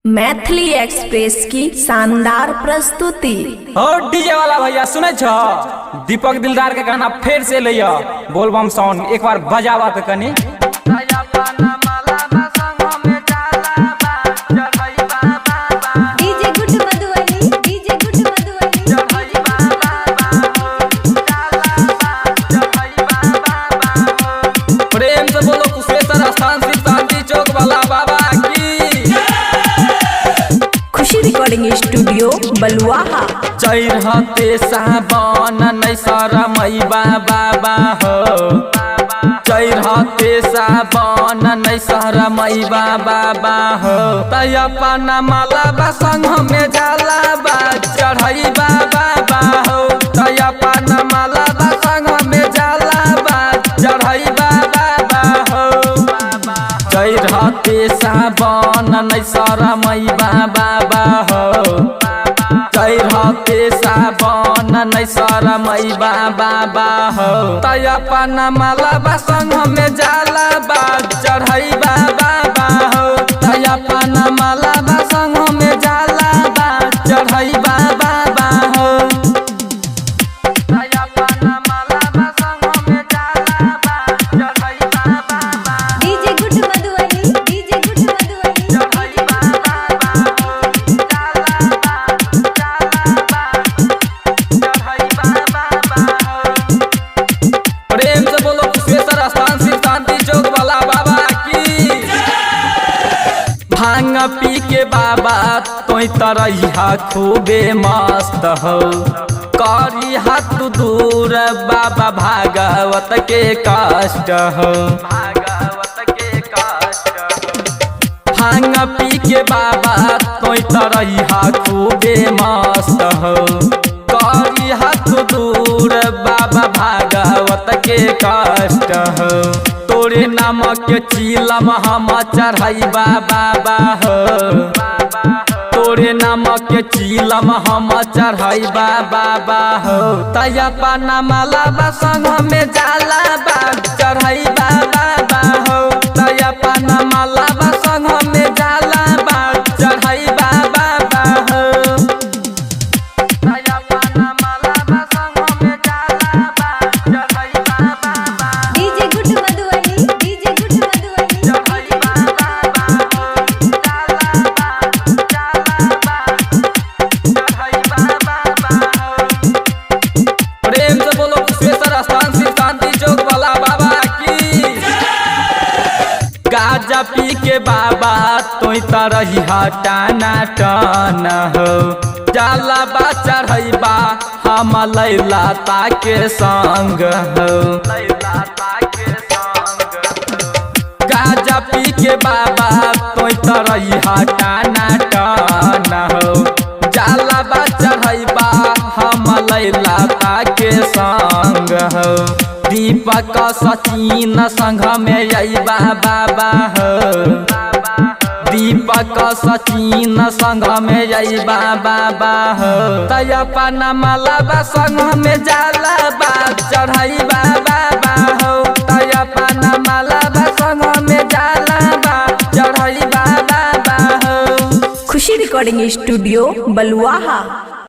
Maithili express की शानदार प्रस्तुति। और डीजे वाला भैया सुने छ दीपक दिलदार के गाना फिर से लिया बोलबम सॉन्ग एक बार बजावा तो कनी। प्रेम से बोलो कुशेश्वर स्थान शिव शांति चौक वाला बाबा की। खुशी रिकॉर्डिंग स्टूडियो बलुआहा। चढ़ते सावन नहीं शरमई बाबा हो, चढ़ते सावन नहीं शरमई बाबा हो। तय अपन माला संग में जाला बा चढ़ई बाबा हो, तय अपन माला संग में जाला बा चढ़ई बाबा हो। चढ़ते सावन नहीं शरमई बाबा हो, चढ़ते सावन नहीं शरमई बाबा हो। तय अपन माला संग में जाला बा चढ़ई बाबा हो, तय अपन माला संग में जाला बा चढ़ई बाबा हो। तय अपन माला संग में जाला बा चढ़ई बाबा हो। DJ good Madhubani, DJ good Madhubani, चढ़ई बाबा हो, जाला बा चढ़ई बाबा हो। प्रेम से बोलो कुशेश्वर स्थान शिव शांति चौक वाला बाबा की। भांग पी के बाबा तोई तरहिया खूबे मस्त हो, करी हाथ दूर बाबा भागवत के कष्ट हो। भांग पी के बाबा तोई तरहिया खूबे मस्त हो, करी हाथ दूर बाबा भागवत के कष्ट हो। तोरे नामक के चीलम हम चढ़ई बाबा हो, तोरे नामक के चीलम हम चढ़ई बाबा हो। तय अपन माला संग में जाला बा चढ़ई बाबा हो, तय अपन माला संग में जाला बा चढ़ई बाबा हो। तय अपन माला संग में जाला बा चढ़ई बाबा हो। DJ good Madhubani, DJ good Madhubani, चढ़ई बाबा हो, जाला बा चढ़ई बाबा हो। प्रेम से बोलो कुशेश्वर स्थान शिव शांति चौक वाला बाबा की। गाजा पी के बाबा तोई तरही टाना टान हो, जाला बा चढ़ई बा हम लैला ताके संग हो। गाजा पी के बाबा तोई तरही टाना टान हो, जाला बा चढ़ई बा हम लैला ताके संग हो। दीपक सचिन संग में आई बाबा हो, दीपक सचिन संग में आई बाबा हो। तय अपन माला संग में जाला बा चढ़ई बाबा हो, तय अपन माला संग में जाला बा चढ़ई बाबा हो। खुशी रिकॉर्डिंग स्टूडियो बलुआहा।